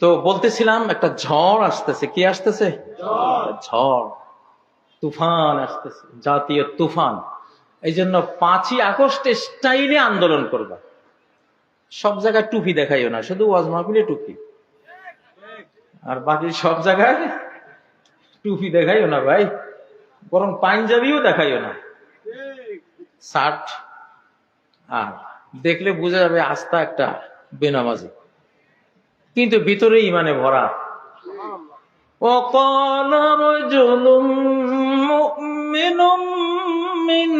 তো বলতেছিলাম একটা ঝড় আসতেছে। কি আসতেছে? ঝড়, তুফান আসতেছে, জাতীয় তুফান। এই জন্য 5ই আগস্টে স্টাইলে আন্দোলন করবা। সব জায়গায় টুপি দেখাইও না, শুধু ওয়াজ মাহফিলে টুপি, আর বাকি সব জায়গায় টুপি দেখাইও না ভাই, বরং পাঞ্জাবিও দেখাইও না, শার্ট। আর দেখলে বোঝা যাবে আস্থা একটা বেনামাজি, কিন্তু ভিতরে ইমানে ভরা। وقال رجل مؤمن من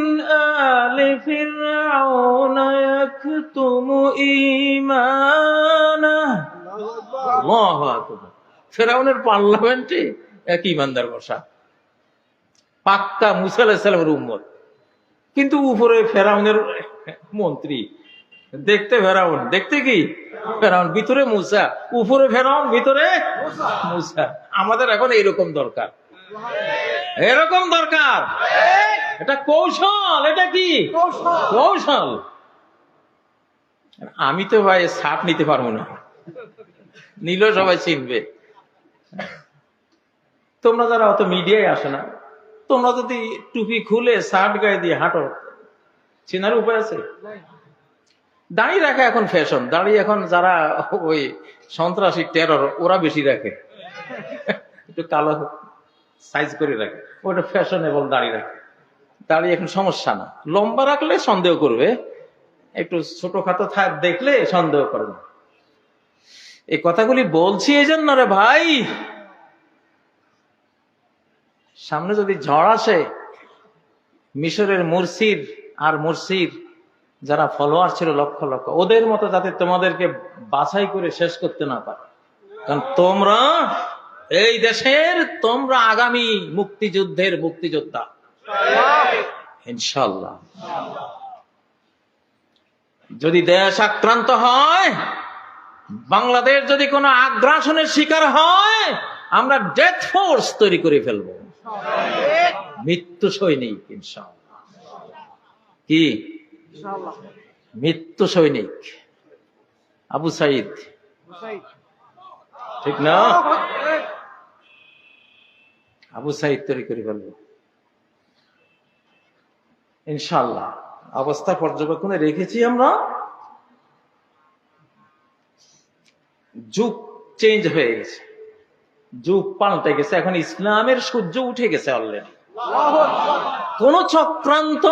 آل فرعون يكتم إيمانه আল্লাহু আকবার। ফেরাউনের পার্লামেন্টে এক ইমানদার বসা, পাক্কা মুসা আলাইহিস সালামের উম্মত, কিন্তু উপরে ফেরাউনের মন্ত্রী। দেখতে ফেরাউন, দেখতে কি ফেরাউন, ভিতরে মুসা। উপরে ফেরাউন, ভিতরে মুসা। আমাদের এখন এরকম দরকার, এরকম দরকার। এটা কৌশল, এটা কি কৌশল। আমি তো ভাই সাপ নিতে পারবো না, নিলেও সবাই চিনবে। তোমরা যারা অত মিডিয়ায় আসে না, তোমরা যদি টুপি খুলে শার্ট গায়ে দিয়ে হাঁটো, চেনার উপায় আছে? দাড়ি রাখা এখন ফ্যাশন। দাড়ি এখন যারা ওই সন্ত্রাসী টেরর, ওরা বেশি রাখে, একটু কালো সাইজ করে রাখে, ওটা ফ্যাশনেবল দাড়ি রাখে। দাড়ি এখন সমস্যা না, লম্বা রাখলে সন্দেহ করবে, একটু ছোটখাটো দেখলে সন্দেহ করবে। এই কথাগুলি বলছি এই জন্য রে ভাই, সামনে যদি ঝড় আসে, মিশরের মুরসির আর মুরসির যারা ফলোয়ার ছিল লক্ষ লক্ষ, ওদের মতো যাতে তোমাদেরকে বাছাই করে শেষ করতে না পারে। কারণ তোমরা এই দেশের, তোমরা আগামী মুক্তিযুদ্ধের মুক্তিযোদ্ধা ইনশাআল্লাহ। যদি দেশ আক্রান্ত হয়, বাংলাদেশ যদি কোনো আগ্রাসনের শিকার হয়, আমরা ডেথ ফোর্স তৈরি করে ফেলবো, মৃত্যু সৈনিক ইনশাআল্লাহ। কি মৃত্যু সৈনিক? আবু সাইদ, ঠিক না? আবু সাইদ তৈরি করে ফেলবো ইনশাআল্লাহ। অবস্থা পর্যবেক্ষণে রেখেছি আমরা। যুগ চেঞ্জ হয়ে গেছে, যুগ পাল্টে গেছে, এখন ইসলামের সূর্য উঠে গেছে অলরেডি। কোন চক্রান্ত,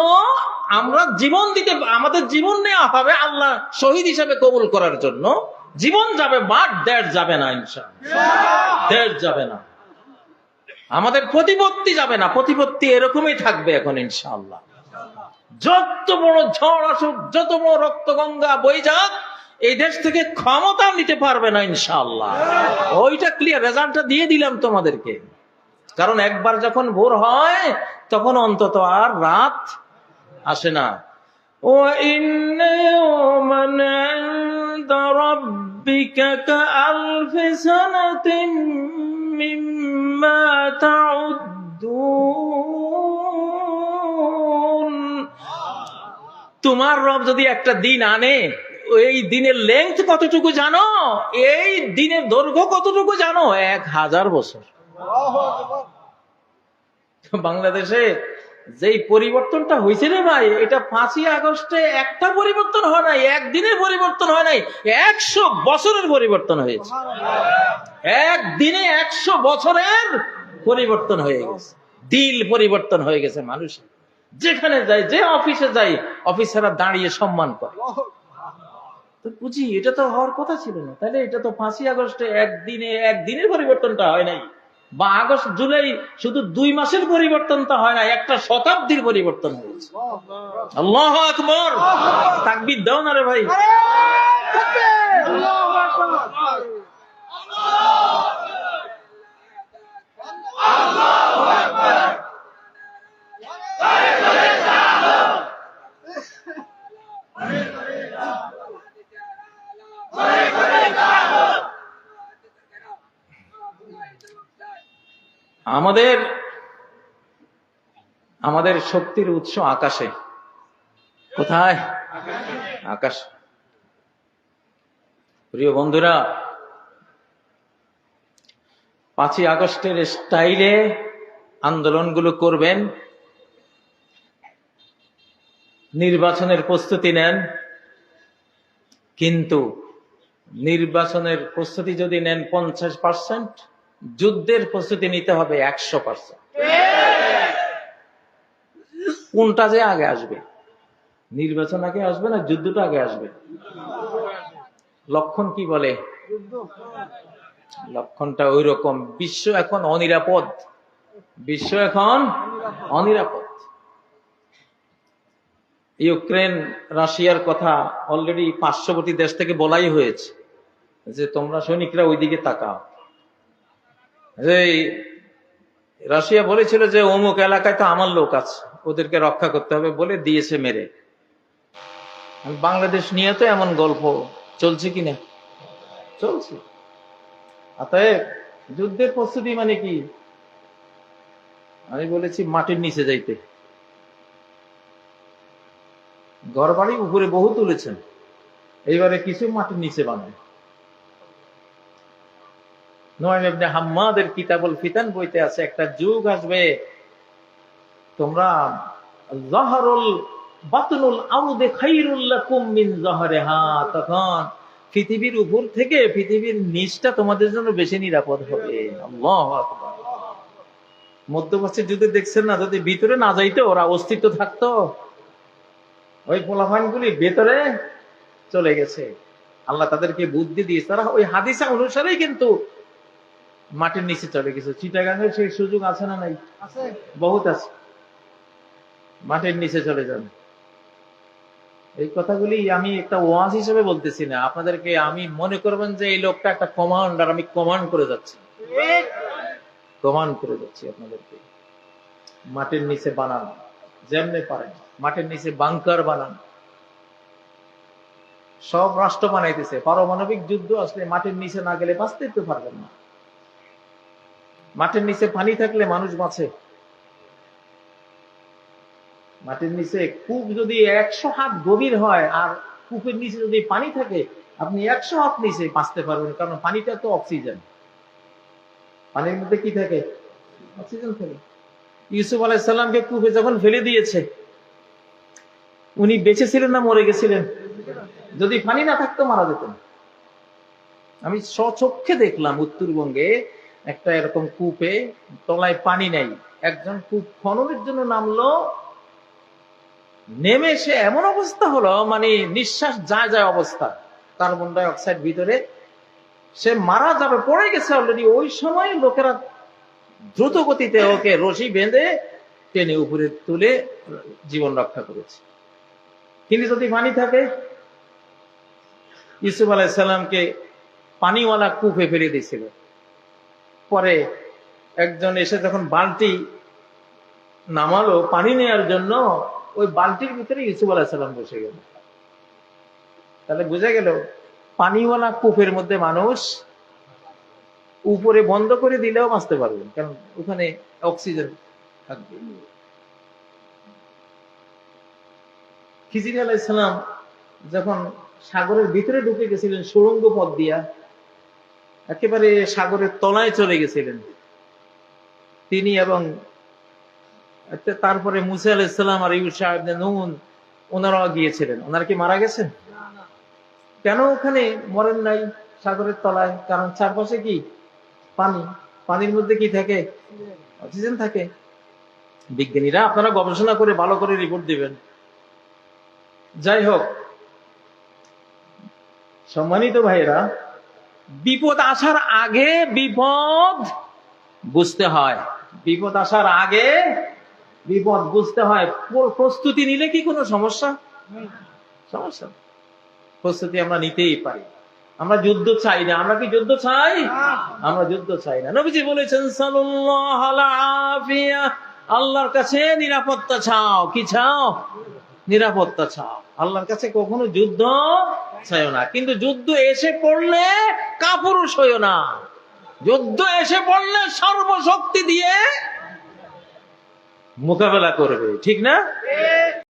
আমরা জীবন দিতে, আমাদের জীবন নেওয়া হবে আল্লাহ শহীদ হিসাবে কবুল করার জন্য। জীবন যাবে, বাট দেশ যাবে না ইনশাআল্লাহ, দেশ যাবে না, আমাদের প্রতিপত্তি যাবে না, প্রতিপত্তি এরকমই থাকবে এখন ইনশাআল্লাহ। যত বড় ঝড় আসুক, যত বড় রক্তগঙ্গা বই যাক, এই দেশ থেকে ক্ষমতা নিতে পারবে না ইনশাআল্লাহ। ওইটা ক্লিয়ার, রেজাল্টটা দিয়ে দিলাম তোমাদেরকে। কারণ একবার যখন ভোর হয়, তখন অন্তত আর রাত আসে না। ও ইন্না ইয়াওমান ইনদা রাব্বিকা কাআলফি সানাতিন মিম্মা তাউদ্দুন। তোমার রব যদি একটা দিন আনে, এই দিনের লেংথ কতটুকু জানো? এই দিনের দৈর্ঘ্য কতটুকু জানো? 1000 বছর। বাংলাদেশে যেই পরিবর্তনটা হয়েছে রে ভাই, এটা 5ই আগস্টে একটা পরিবর্তন হয় নাই, একদিনের পরিবর্তন হয় নাই, 100 বছরের পরিবর্তন হয়েছে। একদিনে 100 বছরের পরিবর্তন হয়ে গেছে। দিল পরিবর্তন হয়ে গেছে মানুষের। যেখানে যাই, যে অফিসে যাই, অফিসাররা দাঁড়িয়ে সম্মান করে। তো বুঝি এটা তো হওয়ার কথা ছিল না, তাহলে এটা তো 5ই আগস্টে একদিনের পরিবর্তনটা হয় নাই, বা আগস্ট জুলাই শুধু 2 মাসের পরিবর্তনটা হয় না, একটা শতাব্দীর পরিবর্তন হয়েছে। আল্লাহু আকবার, তাকবীর দাও না রে ভাই। আমাদের শক্তির উৎস আকাশে। কোথায়? আকাশ। প্রিয় বন্ধুরা, 5ই আগস্টের স্টাইলে আন্দোলনগুলো করবেন, নির্বাচনের প্রস্তুতি নেন, কিন্তু নির্বাচনের প্রস্তুতি যদি নেন 50%, যুদ্ধের প্রস্তুতি নিতে হবে 100%। কোনটা যে আগে আসবে? নির্বাচন আগে আসবে না যুদ্ধটা আগে আসবে? লক্ষণ কি বলে? লক্ষণটা ওই রকম। বিশ্ব এখন অনিরাপদ, বিশ্ব এখন অনিরাপদ। ইউক্রেন রাশিয়ার কথা অলরেডি পার্শ্ববর্তী দেশ থেকে বলাই হয়েছে যে তোমরা সৈনিকরা ওইদিকে তাকাও। রাশিয়া বলেছিল যে অমুক এলাকায় তো আমার লোক আছে, ওদেরকে রক্ষা করতে হবে বলে দিয়েছে মেরে। বাংলাদেশ নিয়ে তো এমন গল্প চলছে কিনা? চলছে। অতএব যুদ্ধের প্রস্তুতি মানে কি? আমি বলেছি মাটির নিচে যাইতে। ঘর বাড়ি উপরে বহু তুলেছেন, এইবারে কিছু মাটির নিচে বানায়। নুআইম ইবনে হাম্মাদের কিতাবুল ফিতান বইতে আছে, একটা যুগ আসবে তোমরা যাহরুল বাতনুল আরদি খায়রুল লাকুম মিন যাহরিহা, তখন পৃথিবীর উপর থেকে পৃথিবীর নিচটা তোমাদের জন্য বেশি নিরাপদ হবে। আল্লাহু আকবার। মধ্যপ্রাচ্যের যুদ্ধে দেখছেন না, যদি ভিতরে না যাইতো ওরা অস্তিত্ব থাকতো, ওই পোলাপানগুলি ভেতরে চলে গেছে। আল্লাহ তাদেরকে বুদ্ধি দিয়েছে, তারা ওই হাদিসা অনুসারেই কিন্তু মাটির নিচে চলে গেছে। চিটাগাঙের সেই সুযোগ আছে না নাই? বহুত আছে। মাটির নিচে চলে যান। এই কথাগুলি আমি একটা ওয়াজ হিসেবে বলতেছি না আপনাদেরকে। আমি মনে করবেন যে এই লোকটা একটা কমান্ডার, আমি কমান্ড করে যাচ্ছি, কমান্ড করে যাচ্ছি আপনাদেরকে। মাটির নিচে বানান যেমনি পারেন, মাটির নিচে বাংকার বানান। সব রাষ্ট্র বানাইতেছে, পারমাণবিক যুদ্ধ আসলে মাটির নিচে না গেলে বাঁচতে তো পারবেন না। মাটির নিচে পানি থাকলে মানুষ বাঁচে। মাটির নিচে কূপ যদি 100 হাত গভীর হয় আর কূপের নিচে যদি পানি থাকে, আপনি 100 হাত নিচে বাঁচতে পারবেন, কারণ পানিটা তো অক্সিজেন। পানির মধ্যে কি থাকে? অক্সিজেন থাকে। ইউসুফ আলাইহিস সালামকে কূপে যখন ফেলে দিয়েছে, উনি বেঁচে ছিলেন না মরে গেছিলেন? যদি পানি না থাকতো মারা যেতেন। আমি স্বচক্ষে দেখলাম উত্তরবঙ্গে একটা এরকম কূপে তলায় পানি নাই, একজন কূপ খননের জন্য নামলো, নেমে সে এমন অবস্থা হলো, মানে নিঃশ্বাস যায় যায় অবস্থা, কার্বন ডাই অক্সাইড ভিতরে, সে মারা যাবে, পড়ে গেছে অলরেডি। ওই সময় লোকেরা দ্রুত গতিতে ওকে রশি বেঁধে টেনে উপরে তুলে জীবন রক্ষা করেছে। কিন্তু যদি পানি থাকে, ইউসুফ আলাইহিস সালামকে পানিওয়ালা কূপে ফেলে দিয়েছিল। পরে একজন এসে যখন বালতি নামালো পানি নেওয়ার জন্য, ওই বালতির ভিতরে ইউসুফ আলাইহিস সালাম বসে গেল। তাহলে বোঝা গেল পানিওয়ালা কূপের মধ্যে মানুষ উপরে বন্ধ করে দিলেও বাঁচতে পারবে, কারণ ওখানে অক্সিজেন থাকবে। খিজির আলাইহিস সালাম যখন সাগরের ভিতরে ঢুকে গেছিলেন সুড়ঙ্গ পথ দিয়া, একেবারে সাগরের তলায় চলে গেছিলেন তিনি, এবং তারপরে মুসা আলাইহিস সালাম আর ইউশা ইবনে নুন ওনারাও গিয়েছিলেন। ওনারা কি মারা গেছেন? কেন ওখানে মরেন নাই সাগরের তলায়? কারণ চারপাশে কি? পানি। পানির মধ্যে কি থাকে? অক্সিজেন থাকে। বিজ্ঞানীরা আপনারা গবেষণা করে ভালো করে রিপোর্ট দিবেন। যাই হোক, সম্মানিত ভাইরা, বিপদ আসার আগে বিপদ বুঝতে হয়। বিপদ আসার আগে বিপদ বুঝতে হয়। প্রস্তুতি নিলে কি কোনো সমস্যা? সমস্যা। প্রস্তুতি আমরা নিতেই পারি। আমরা যুদ্ধ চাই না। আমরা কি যুদ্ধ চাই? আমরা যুদ্ধ চাই না। নবীজি বলেছেন সাল্লাল্লাহু আলাইহি আল্লাহর কাছে নিরাপত্তা চাও। কি চাও? নিরাপত্তা চাও। আল্লাহর কাছে কখনো যুদ্ধ চাইও না। কিন্তু যুদ্ধ এসে পড়লে কাপুরুষ হইও না। যুদ্ধ এসে পড়লে সর্বশক্তি দিয়ে মোকাবেলা করবে, ঠিক না?